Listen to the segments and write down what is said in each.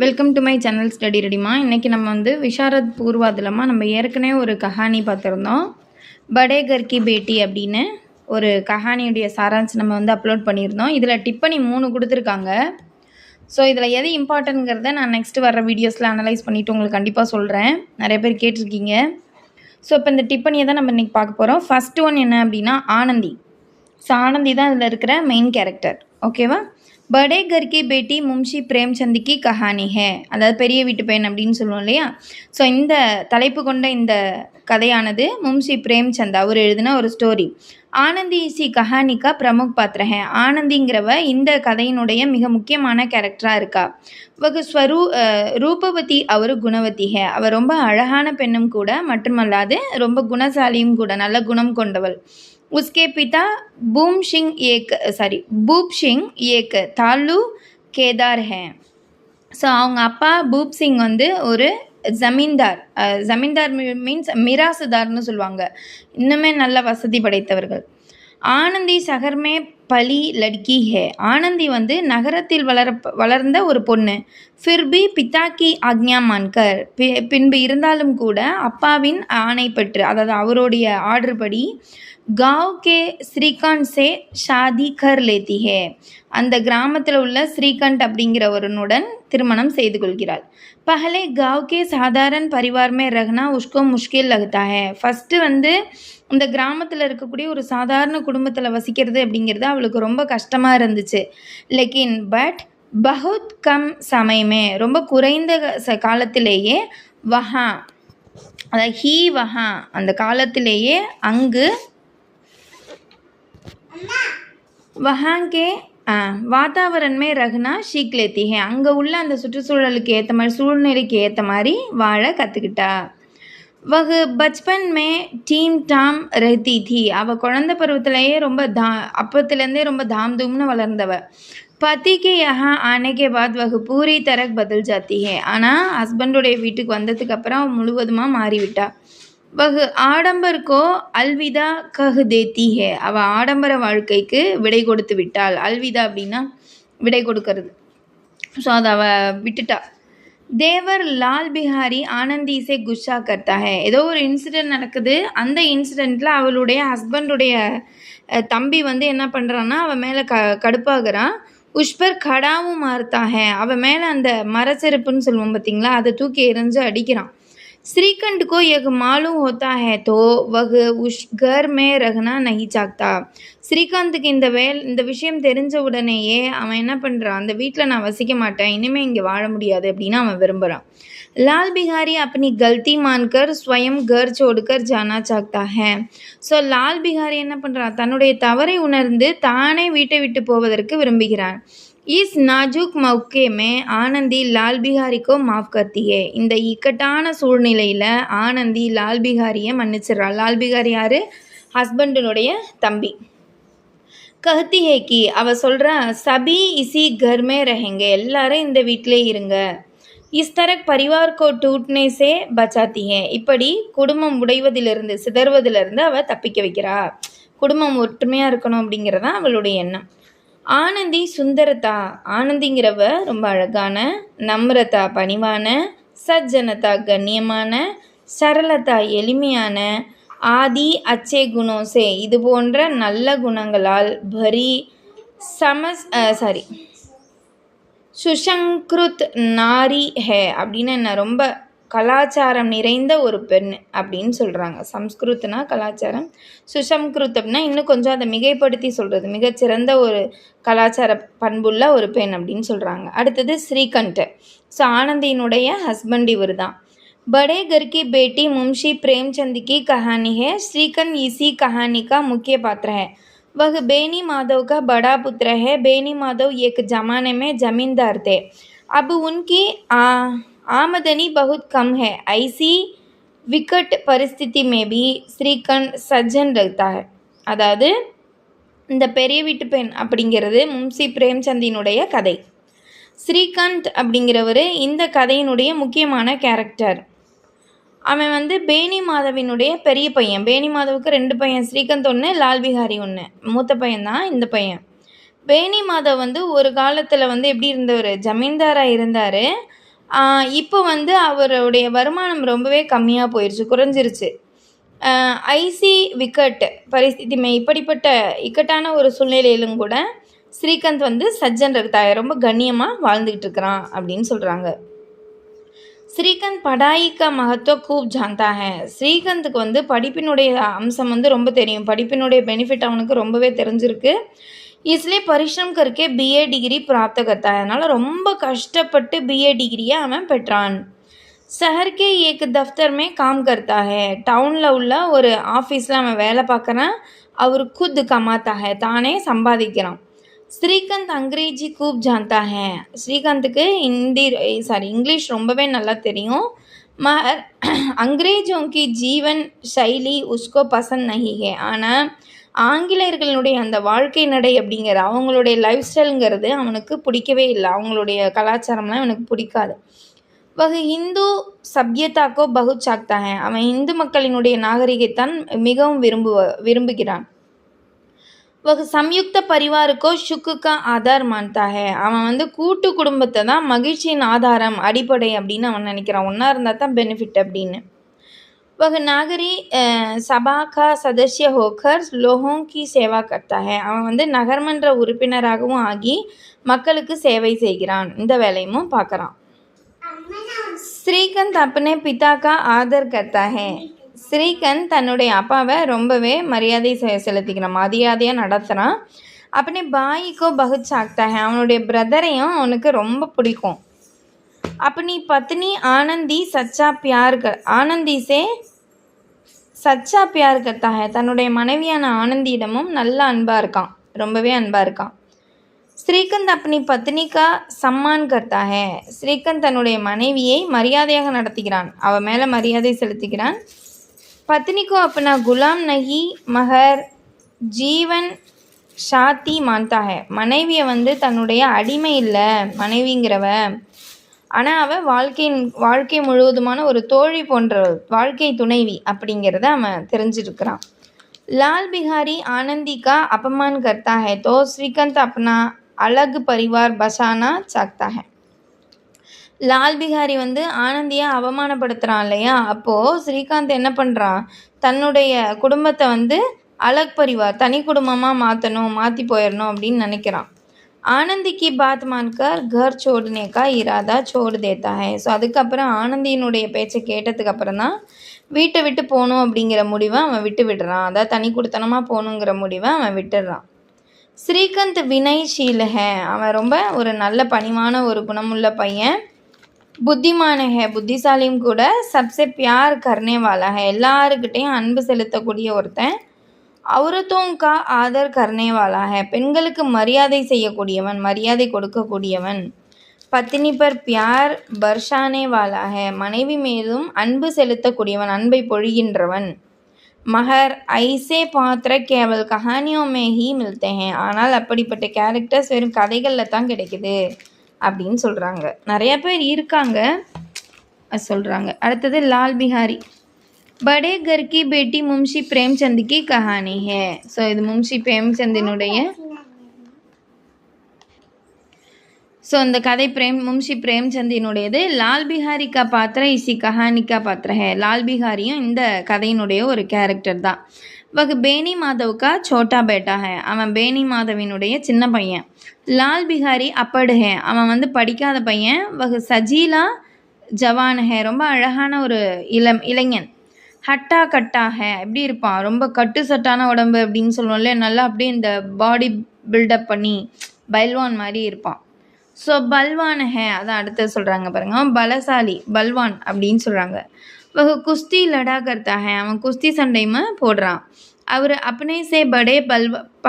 Welcome to my channel study ரெடிமா. இன்றைக்கி நம்ம விஷாரத் பூர்வாதிலமா நம்ம ஏற்கனவே ஒரு கஹானி பார்த்துருந்தோம். படே கர் கி பேட்டி அப்படின்னு ஒரு கஹானியுடைய சாராம்சம் நம்ம அப்லோட் பண்ணியிருந்தோம். இதில் டிப்பனி 3 கொடுத்துருக்காங்க. ஸோ இதில் எது இம்பார்ட்டன்ட்ங்கிறத நான் நெக்ஸ்ட்டு வர வீடியோஸில் அனலைஸ் பண்ணிவிட்டு உங்களுக்கு கண்டிப்பாக சொல்கிறேன். நிறைய பேர் கேட்டிருக்கீங்க. ஸோ இப்போ இந்த டிப்பனியை தான் நம்ம இன்றைக்கி பார்க்க போகிறோம். ஃபஸ்ட்டு ஒன் என்ன அப்படின்னா ஆனந்தி. ஸோ ஆனந்தி தான் இதில் இருக்கிற மெயின் கேரக்டர். ஓகேவா? படே கர் கி பேட்டி முன்ஷி பிரேம்சந்த் கி கஹானி ஹே, அதாவது பெரிய வீட்டு பெண் அப்படின்னு சொல்லுவோம் இல்லையா. ஸோ இந்த தலைப்பு கொண்ட இந்த கதையானது முன்ஷி பிரேம்சந்த் அவர் எழுதின ஒரு ஸ்டோரி. ஆனந்தி இசி கஹானிக்கா பிரமுக் பாத்திர ஹே. ஆனந்திங்கிறவ இந்த கதையினுடைய மிக முக்கியமான கேரக்டராக இருக்கா. வகு ரூபவதி அவர் குணவதி ஹே. அவர் ரொம்ப அழகான பெண்ணும் கூட, மட்டுமல்லாது ரொம்ப குணசாலியும் கூட, நல்ல குணம் கொண்டவள். उसके पिता பூப் சிங் ஏக் தாலு கேதார் ஹே. ஸோ அவங்க அப்பா பூப் சிங் ஒரு ஜமீன்தார். ஜமீன்தார் மீன்ஸ் மிராசுதார்னு சொல்லுவாங்க. இன்னுமே நல்ல வசதி படைத்தவர்கள். ஆனந்தி சகர்மே பலி லட்கி ஹே. ஆனந்தி நகரத்தில் வளர்ந்த ஒரு பொண்ணு. ஃபிர்பி பித்தாக்கி ஆக்ஞா மான்கர், பின்பு இருந்தாலும் கூட அப்பாவின் ஆணை பெற்று, அதாவது அவருடைய ஆர்டர் படி गाँव के श्रीकांत से शादी कर लेती है. அந்த கிராமத்தில் உள்ள ஸ்ரீகண்ட் அப்படிங்கிறவருடன் திருமணம் செய்து கொள்கிறாள். पहले गाँव के साधारण परिवार में रहना उसको मुश्किल लगता है. ஃபஸ்ட்டு இந்த கிராமத்தில் இருக்கக்கூடிய ஒரு சாதாரண குடும்பத்தில் வசிக்கிறது அப்படிங்கிறது அவளுக்கு ரொம்ப கஷ்டமாக இருந்துச்சு. லெக்கின் பட் பகுத் கம் சமயமே, ரொம்ப குறைந்த காலத்திலேயே வஹா, அதாவது ஹீ வஹா, அந்த காலத்திலேயே அங்கு वहाँ के वातावरण में रहना सीख लेती है. அங்கே உள்ள அந்த சுற்றுச்சூழலுக்கு ஏற்ற மாதிரி, சூழ்நிலைக்கு ஏற்ற மாதிரி வாழ கற்றுக்கிட்டா. वह बचपन में டீம் டாம் रहती थी. அவள் குழந்தை பருவத்திலேயே ரொம்ப அப்பத்துலேருந்தே ரொம்ப தாம் தூம்னு வளர்ந்தவ. पति के यहाँ आने के बाद वह पूरी तरह बदल जाती है. ஆனால் ஹஸ்பண்டுடைய வீட்டுக்கு வந்ததுக்கு அப்புறம் அவள் முழுவதுமாக மாறிவிட்டா. வகு ஆடம்பருக்கோ அல்விதா கஹ் தேத்தி ஹே. அவள் ஆடம்பர வாழ்க்கைக்கு விடை கொடுத்து விட்டாள். அல்விதா அப்படின்னா விடை கொடுக்கறது. ஸோ அதை அவள் விட்டுட்டா. தேவர் லால் பிஹாரி ஆனந்திசே குஸ்ஸா கர்த்தா ஹே. ஏதோ ஒரு இன்சிடெண்ட் நடக்குது. அந்த இன்சிடெண்ட்டில் அவளுடைய ஹஸ்பண்டுடைய தம்பி என்ன பண்ணுறான்னா அவன் மேலே கடுப்பாகிறான். உஷ்பர் கடாவும் மாறுத்தா ஹே. அவன் மேலே அந்த மரச்செருப்புன்னு சொல்லுவோம் பார்த்தீங்களா, அதை தூக்கி எறிஞ்சு அடிக்கிறான். श्रीकंठ को यह मालूम होता है तो वह उस घर में रहना नहीं चाहता. ஸ்ரீகாந்துக்கு இந்த விஷயம் தெரிஞ்ச உடனேயே அவன் என்ன பண்ணுறான், அந்த வீட்டில் நான் வசிக்க மாட்டேன், இனிமேல் இங்கே வாழ முடியாது அப்படின்னு அவன் விரும்புகிறான். லால் பிஹாரி अपनी गलती मानकर स्वयं घर छोड़कर जाना चाहता है. ஸோ லால் பிஹாரி என்ன பண்ணுறான், தன்னுடைய தவறை உணர்ந்து தானே வீட்டை விட்டு போவதற்கு விரும்புகிறான். इस नाजुक मौके में ஆனந்தி லால் பிஹாரிக்கோ மாஃப் கர்த்தி ஹே. இந்த இக்கட்டான சூழ்நிலையில் ஆனந்தி லால் பிஹாரியை மன்னிச்சிடறாள். லால் பிஹாரி யார்? ஹஸ்பண்டினுடைய தம்பி. கஹத்தி ஹே கி, அவள் சொல்கிறா, சபி இசி கர்மே ரஹேங்க, எல்லாரும் இந்த வீட்டிலே இருங்க. இஸ் தரக் பரிவார் கோ டூட்னே சே பச்சாத்தி ஹே. இப்படி குடும்பம் உடைவதிலிருந்து, சிதறுவதிலிருந்து அவள் தப்பிக்க வைக்கிறா. குடும்பம் ஒற்றுமையாக இருக்கணும் அப்படிங்கிறதான் அவளுடைய எண்ணம். ஆனந்தி சுந்தரதா, ஆனந்திங்கிறவ ரொம்ப அழகான, நம்ரதா பணிவான, சஜ்ஜனதா கண்ணியமான, சரளதா எளிமையான, ஆதி அச்சே குணோசே இது போன்ற நல்ல குணங்களால் பரி சுஷங்க்ருத் நாரி ஹே அப்படின்னு என்ன, ரொம்ப கலாச்சாரம் நிறைந்த ஒரு பெண் அப்படின்னு சொல்கிறாங்க. சம்ஸ்கிருத்னா கலாச்சாரம், சுஷம்கிருத் அப்படின்னா இன்னும் கொஞ்சம் அதை மிகைப்படுத்தி சொல்கிறது, மிகச்சிறந்த ஒரு கலாச்சார பண்புள்ள ஒரு பெண் அப்படின்னு சொல்கிறாங்க. அடுத்தது ஸ்ரீகண்ட். ஸோ ஆனந்தியினுடைய ஹஸ்பண்ட் இவர் தான். படே கர் கி பேட்டி முன்ஷி பிரேம்சந்த் கி கஹானி ஹே. ஸ்ரீகண்ட் இசி கஹானி கா முக்கிய பாத்திர ஹே. वह बेनी माधव का बड़ा पुत्र है. बेनी माधव एक ज़माने में जमींदार थे. अब उनकी आमदनी बहुत कम है. ऐसी विकट परिस्थिति में भी श्रीकंठ सज्जन रहता है. அதாவது இந்த பெரிய வீட்டு பெண் அப்படிங்கிறது முன்ஷி பிரேம்சந்தினுடைய கதை. ஸ்ரீகண்ட் அப்படிங்கிறவர் இந்த கதையினுடைய முக்கியமான கேரக்டர். அவன் பேனி மாதவினுடைய பெரிய பையன். பேனி மாதவுக்கு 2 பையன், ஸ்ரீகந்த் 1, லால் பிஹாரி 1. மூத்த பையன் தான் இந்த பையன். பேனி மாதவ் ஒரு காலத்தில் எப்படி இருந்தவர், ஜமீன்தாராக இருந்தார். இப்போ வந்து அவருடைய வருமானம் ரொம்பவே கம்மியாக போயிடுச்சு, குறைஞ்சிருச்சு. ஐசி விக்கட் பரிஸ்திதி இப்படிப்பட்ட இக்கட்டான ஒரு சூழ்நிலையிலும் கூட ஸ்ரீகாந்த் வந்து சஜ்ஜன் ரகதா ரொம்ப கண்ணியமாக வாழ்ந்துக்கிட்டு இருக்கிறான் அப்படின்னு சொல்கிறாங்க. ஸ்ரீகாந்த் படாயி கா மகத்துவ கூப் ஜான்தா ஹே. ஸ்ரீகாந்துக்கு வந்து படிப்பினுடைய அம்சம் வந்து ரொம்ப தெரியும், படிப்பினுடைய பெனிஃபிட் அவனுக்கு ரொம்பவே தெரிஞ்சிருக்கு. इसलिए परिश्रम करके बीए डिग्री प्राप्त करता है. அதனால் ரொம்ப கஷ்டப்பட்டு பிஏ டிகிரியை அவன் பெற்றான். शहर के एक दफ्तर में काम करता है. டவுனில் உள்ள ஒரு ஆஃபீஸில் அவன் வேலை பார்க்குறான். அவர் खुद कमाता है, தானே சம்பாதிக்கிறான். ஸ்ரீகாந்த் அங்கிரேஜி கூப் ஜான்தா ஹே. ஸ்ரீகாந்துக்கு இங்கிலீஷ் ரொம்பவே நல்லா தெரியும். மகர் अंग्रेजों की जीवन शैली उसको पसंद नहीं है. ஆனால் ஆங்கிலேயர்களுடைய அந்த வாழ்க்கை நடை அப்படிங்கிற அவங்களுடைய லைஃப் ஸ்டைலுங்கிறது அவனுக்கு பிடிக்கவே இல்லை, அவங்களுடைய கலாச்சாரம்லாம் அவனுக்கு பிடிக்காது. வகு இந்து சப்யதாக்கோ பகுத் சாக்தா ஹே. அவன் இந்து மக்களினுடைய நாகரிகத்தான் மிகவும் விரும்புகிறான். வகு சம்யுக்த பரிவாருக்கோ சுக்குக்கா ஆதார் மான்தா ஹே. அவன் வந்து கூட்டு குடும்பத்தை தான் மகிழ்ச்சியின் ஆதாரம், அடிப்படை அப்படின்னு அவன் நினைக்கிறான். ஒன்றா இருந்தால் தான் பெனிஃபிட் அப்படின்னு. वह नागरी सभा का सदस्य होकर लोगों की सेवा करता है. அவன் வந்து நகர்மன்ற உறுப்பினராகவும் ஆகி மக்களுக்கு சேவை செய்கிறான், இந்த வேலையும் பார்க்குறான். ஸ்ரீகாந்த் अपने पिता का आदर करता है. ஸ்ரீகாந்த் தன்னுடைய அப்பாவை ரொம்பவே மரியாதை செலுத்திக்கிறான், மரியாதையாக நடத்துகிறான். अपने भाई को बहुत चाहता है. அவனுடைய பிரதரையும் அவனுக்கு ரொம்ப பிடிக்கும். अपनी पत्नी आनंदी से சச்சா பியார் கர்த்தா ஹே. தன்னுடைய மனைவியான ஆனந்தியிடமும் நல்ல அன்பாக இருக்கான், ரொம்பவே அன்பாக இருக்கான். ஸ்ரீகாந்த் अपनी पत्नी का सम्मान करता है. ஸ்ரீகாந்த் தன்னுடைய மனைவியை மரியாதையாக நடத்துகிறான், அவள் மேலே மரியாதை செலுத்துகிறான். पत्नी को अपना गुलाम नहीं मगर जीवन சாத்தி மான்தா ஹே. மனைவியை வந்து தன்னுடைய அடிமை இல்லை மனைவிங்கிறவ, ஆனால் அவள் வாழ்க்கை முழுவதுமான ஒரு தோழி போன்ற வாழ்க்கை துணைவி அப்படிங்கிறத அவன் தெரிஞ்சிருக்கிறான். லால் பிஹாரி ஆனந்தி கா अपमान करता है तो श्रीकांत अपना अलग परिवार बसाना चाहता है. லால் பிஹாரி வந்து ஆனந்தியை அவமானப்படுத்துகிறான் இல்லையா, அப்போது ஸ்ரீகாந்த் என்ன பண்ணுறான், தன்னுடைய குடும்பத்தை வந்து அலக் பரிவார், தனி குடும்பமாக மாற்றி போயிடணும் அப்படின்னு நினைக்கிறான். ஆனந்தி கி பாத் மான்கர் கர் சோடனே கா இராதா சோடு தேத்தா ஹே. ஸோ அதுக்கப்புறம் ஆனந்தியினுடைய பேச்சை கேட்டதுக்கப்புறம் தான் வீட்டை விட்டு போகணும் அப்படிங்கிற முடிவை அவன் விடுறான், அதாவது தனி குடுத்தனமாக போகணுங்கிற முடிவை அவன் விட்டுடுறான். ஸ்ரீகாந்த் வினய்ஷீல் ஹே. அவன் ரொம்ப ஒரு நல்ல பணிவான ஒரு குணமுள்ள பையன். புத்திமான ஹே, புத்திசாலியும் கூட. சப்சே பியார் கர்னே வாலா ஹே. எல்லாருக்கிட்டையும் அன்பு செலுத்தக்கூடிய ஒருத்தன். औरतों का आदर करने वाला है. பெண்களுக்கு மரியாதை செய்யக்கூடியவன், மரியாதை கொடுக்கக்கூடியவன். பத்னி பர் பியார் பர்ஷானே வாலா ஹே. மனைவி மீதும் அன்பு செலுத்தக்கூடியவன், அன்பை பொழிகின்றவன். மகர் ஐசே பாத்திர கேவல் கஹானியோ மே ஹி மில்தே ஹே. ஆனால் அப்படிப்பட்ட கேரக்டர்ஸ் வெறும் கதைகளில் தான் கிடைக்குது அப்படின்னு சொல்கிறாங்க. நிறைய பேர் இருக்காங்க சொல்கிறாங்க. அடுத்தது லால் பிஹாரி. बड़े घर की बेटी मुंशी प्रेमचंद की कहानी है. ஸோ இது முன்ஷி பிரேம்சந்தினுடைய இந்த கதை முன்ஷி பிரேம்சந்தினுடையது. லால் பிஹாரி கா பாத்திர இசி கஹானி கா பாத்திர ஹே. லால் பிஹாரியும் இந்த கதையினுடைய ஒரு கேரக்டர் தான். வகு பேனி மாதவ் கா சோட்டா பேட்டா ஹே. அவன் பேனி மாதவினுடைய சின்ன பையன். லால் பிஹாரி அப்படு ஹே. அவன் வந்து படிக்காத பையன். வகு சஜீலா ஜவான் ஹே. ரொம்ப அழகான ஒரு இளைஞன். ஹட்டா கட்டா ஹே. எப்படி இருப்பான், ரொம்ப கட்டு சட்டான உடம்பு அப்படின்னு சொல்லுவோம்ல, நல்லா அப்படியே இந்த பாடி பில்டப் பண்ணி பல்வான் மாதிரி இருப்பான். ஸோ பல்வான் ஹே, அதான் அடுத்து சொல்கிறாங்க பாருங்க, பலசாலி பல்வான் அப்படின்னு சொல்கிறாங்க. குஸ்தி லடா கர்த்தா ஹே. அவன் குஸ்தி சண்டையுமே போடுறான். அவர் அப்னே சே படே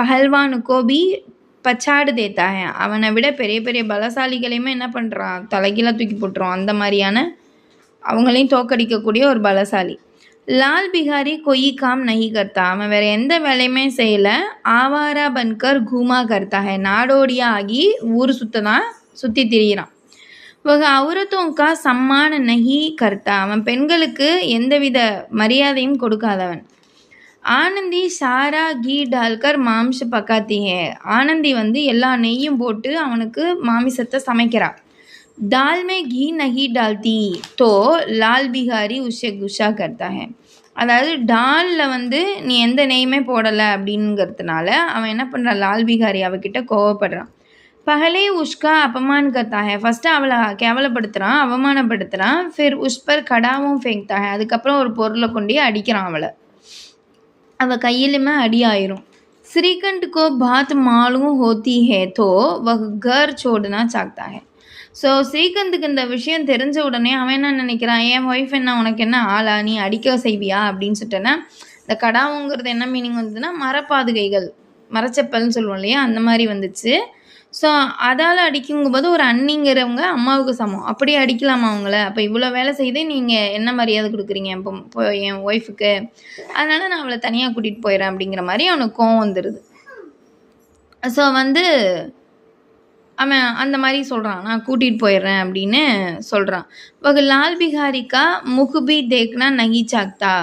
பஹல்வானுக்கோ பி பச்சாடு தேத்தா ஹே. அவனை விட பெரிய பெரிய பலசாலிகளையுமே என்ன பண்ணுறான், தலைகீழாக தூக்கி போட்டுருவான். அந்த மாதிரியான அவங்களையும் தோக்கடிக்கக்கூடிய ஒரு பலசாலி. லால் பிஹாரி கொய் காம் நஹி கர்த்தா. அவன் வேறு எந்த வேலையுமே செய்யலை. ஆவாரா பன்கர் கூமா கர்த்தா ஹே. நாடோடியாக ஆகி ஊர் சுற்றி திரியிறான். வக அவுரத்தோங்கா சம்மான நஹி கர்த்தா. அவன் பெண்களுக்கு எந்தவித மரியாதையும் கொடுக்காதவன். ஆனந்தி சாரா கீ டால்கர் மாம்ச பக்காத்தி ஹே. ஆனந்தி வந்து எல்லா நெய்யும் போட்டு அவனுக்கு மாமிசத்தை சமைக்கிறாள். दाल में घी नहीं डालती तो लाल बिहारी उसे गुस्सा करता है. அதாவது டாலில் வந்து நீ எந்த நெய்யுமே போடலை அப்படிங்கிறதுனால அவன் என்ன பண்ணுறான், லால் பிகாரி அவகிட்ட கோவப்படுறான். பகலே உஷ்கா अपमान करता है. ஃபஸ்ட்டு அவளை கேவலப்படுத்துகிறான், அவமானப்படுத்துகிறான். ஃபிர் உஸ் பர் கடாவும் ஃபேங்க்தா है. அதுக்கப்புறம் ஒரு பொருளை கொண்டு அடிக்கிறான் அவளை. அவள் கையிலுமே அடி ஆயிரும். श्रीकंठ को बात मालूम होती है तो वह घर छोड़ना चाहता है. ஸோ ஸ்ரீகந்துக்கு இந்த விஷயம் தெரிஞ்ச உடனே அவன் என்ன நினைக்கிறான், என் ஒய்ஃப் என்ன உனக்கு என்ன ஆளா, நீ அடிக்க செய்வியா அப்படின்னு சொல்லிட்டேன்னா, இந்த கடாவுங்கிறது என்ன மீனிங் வந்ததுன்னா மரப்பாதுகைகள், மரச்சப்பல்னு சொல்லுவோம் இல்லையா, அந்த மாதிரி வந்துச்சு. ஸோ அதால் அடிக்குங்கும்போது ஒரு அண்ணிங்கிறவங்க அம்மாவுக்கு சமம், அப்படி அடிக்கலாமா அவங்கள? அப்போ இவ்வளோ வேலை செய்து நீங்கள் என்ன மரியாதை கொடுக்குறீங்க இப்போ என் ஒய்ஃபுக்கு, அதனால் நான் அவளை தனியாக கூட்டிகிட்டு போயிடறேன் அப்படிங்கிற மாதிரி அவனுக்கு கோவம் வந்துடுது. ஸோ வந்து அவன் அந்த மாதிரி சொல்கிறான், நான் கூட்டிகிட்டு போயிடுறேன் அப்படின்னு சொல்கிறான். வகு லால் பிகாரிக்கா முகுபி தேக்னா நகி சாக்தா.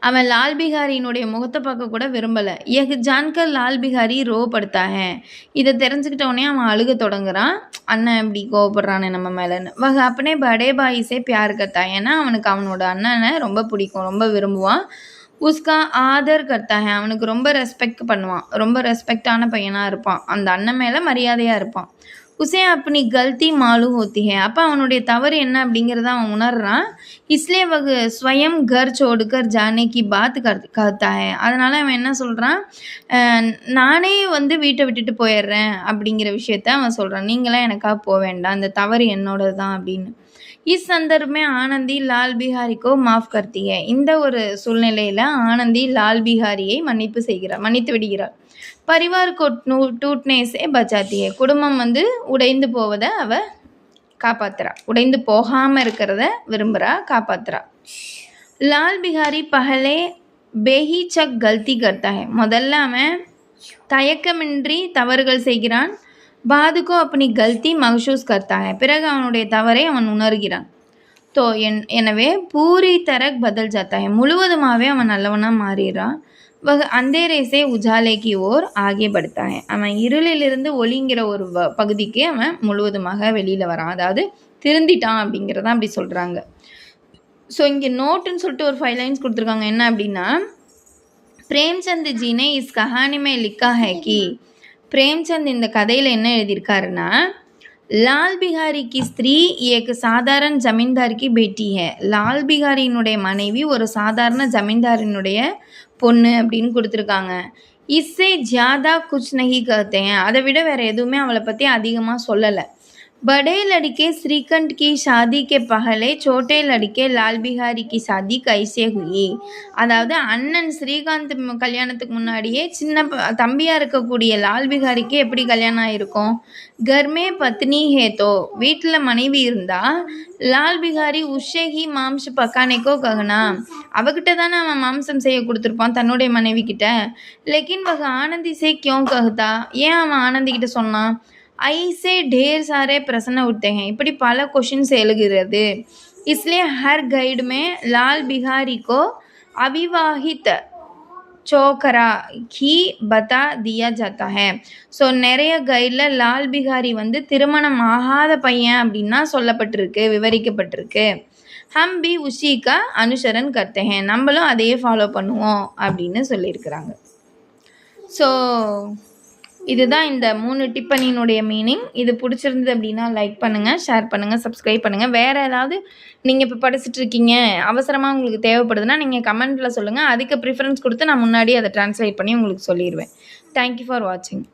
அவன் லால் பிகாரியினுடைய முகத்தை பார்க்க கூட விரும்பலை. எக் ஜான்கர் லால் பிகாரி ரோப்படுத்தாக. இதை தெரிஞ்சுக்கிட்டவொடனே அவன் அழுக தொடங்குறான், அண்ணன் இப்படி கோவப்படுறானே நம்ம மேலேன்னு. வக அப்பனே படே பாயிஸே பியார் கர்த்தா. ஏன்னா அவனுக்கு அவனோட அண்ணனை ரொம்ப பிடிக்கும், ரொம்ப விரும்புவான். உஸ்கா ஆதர் கர்த்தா ஹே. அவனுக்கு ரொம்ப ரெஸ்பெக்ட் பண்ணுவான், ரொம்ப ரெஸ்பெக்டான பையனாக இருப்பான், அந்த அண்ணன் மேலே மரியாதையாக இருப்பான். உசே அப்படி கல்தி மாலும் ஹோத்தி ஹே. அப்போ அவனுடைய தவறு என்ன அப்படிங்கிறத அவன் உணர்றான். இஸ்லே வகு ஸ்வயம் கர் சோடுக்கர் ஜானேக்கி பாத் கர்த்தா ஹே. அதனால் அவன் என்ன சொல்கிறான், நானே வந்து வீட்டை விட்டுட்டு போயிடுறேன் அப்படிங்கிற விஷயத்த அவன் சொல்கிறான். நீங்களாம் எனக்காக போக வேண்டாம், இந்த தவறு என்னோடது தான் அப்படின்னு. இஸ் சந்தர்ப்பமே ஆனந்தி லால் பிஹாரிக்கோ மாஃப் கர்த்தி ஹே. இந்த ஒரு சூழ்நிலையில் ஆனந்தி லால் பிஹாரியை மன்னித்து விடுகிறார். பரிவார் கோ டூட்னே சே பச்சாத்தி ஹே. குடும்பம் வந்து உடைந்து போவதை அவ காப்பாத்துறா, உடைந்து போகாமல் இருக்கிறத விரும்புகிறா, காப்பாத்துறா. லால் பிஹாரி பஹலே பேஹிச்சக் கல்தி கர்த்தா ஹே. முதல்ல அவன் தயக்கமின்றி தவறுகள் செய்கிறான். பாதுகோ அப்படி கல்தி மகசூஸ் கர்த்தா ஹே. பிறகு அவனுடைய தவறை அவன் உணர்கிறான். தோ எனவே பூரி தரக் பதில் ஜாத்தா ஹே. முழுவதுமாகவே அவன் நல்லவனாக மாறிடுறான். வக அந்தேரேசே உஜாலேக்கு ஓர் ஆகே படுத்தா ஹே. அவன் இருளிலிருந்து ஒளிங்கிற ஒரு பகுதிக்கு அவன் முழுவதுமாக வெளியில் வரான், அதாவது திருந்திட்டான் அப்படிங்கிறதான் அப்படி சொல்கிறாங்க. ஸோ இங்கே நோட்டுன்னு சொல்லிட்டு ஒரு 5 லைன்ஸ் கொடுத்துருக்காங்க. என்ன அப்படின்னா, பிரேம்சந்த் ஜீனே இஸ் கஹானிமே லிக்கா ஹே கி. பிரேம்சந்த் இந்த கதையில் என்ன எழுதியிருக்காருன்னா, லால் பிஹாரி கி ஸ்திரீ ஏக் சாதாரண ஜமீன்தார் கி பேட்டி ஹே. லால் பிஹாரியினுடைய மனைவி ஒரு சாதாரண ஜமீன்தாரினுடைய பொண்ணு அப்படின்னு கொடுத்துருக்காங்க. இஸ்ஸே ஜியாதா குச் நஹி கஹ்தே ஹேன். அதை விட வேறு எதுவுமே அவளை பற்றி அதிகமாக சொல்லலை. बड़े लड़के श्रीकंठ की शादी के पहले छोटे लड़के लाल बिहारी की शादी कैसे हुई. அதாவது அண்ணன் ஸ்ரீகாந்த் கல்யாணத்துக்கு முன்னாடியே சின்ன தம்பியாக இருக்கக்கூடிய லால் பிகாரிக்கு எப்படி கல்யாணம் ஆகிருக்கும். கர்மே பத்னி ஹேதோ, வீட்டில் மனைவி இருந்தால் லால் பிகாரி உஷேஹி மாம்ச பக்கானேக்கோ ககனா, அவகிட்ட தானே அவன் மாம்சம் செய்ய கொடுத்துருப்பான் தன்னுடைய மனைவி கிட்ட. லெக்கின் வக ஆனந்தி சே கியோं கஹ்தா. ஏன் அவன் ஆனந்தி கிட்ட சொன்னான். ஐசே ढेर सारे प्रश्न उठते हैं. இப்படி பல क्वेश्चंस எழுகிறது. इसलिए हर गाइड में लाल बिहारी को अविवाहित चोकरा ही बता दिया जाता है. ஸோ நிறைய கைடில் லால் பிகாரி வந்து திருமணம் ஆகாத பையன் அப்படின்னா சொல்லப்பட்டிருக்கு, விவரிக்கப்பட்டிருக்கு. ஹம் பி உஷிகா அனுசரன் கர்த்தே ஹேன். நம்மளும் அதையே ஃபாலோ பண்ணுவோம் அப்படின்னு சொல்லியிருக்கிறாங்க. ஸோ இதுதான் இந்த 3 டிப்பனினுடைய மீனிங். இது பிடிச்சிருந்தது அப்படின்னா லைக் பண்ணுங்கள், ஷேர் பண்ணுங்கள், சப்ஸ்கிரைப் பண்ணுங்கள். வேறு ஏதாவது நீங்கள் இப்போ படிச்சுட்டு இருக்கீங்க, அவசரமாக உங்களுக்கு தேவைப்படுதுன்னா நீங்கள் கமெண்ட்டில் சொல்லுங்கள். அதுக்கு ப்ரிஃபரன்ஸ் கொடுத்து நான் முன்னாடி அதை ட்ரான்ஸ்லேட் பண்ணி உங்களுக்கு சொல்லிடுவேன். தேங்க்யூ ஃபார் வாட்சிங்.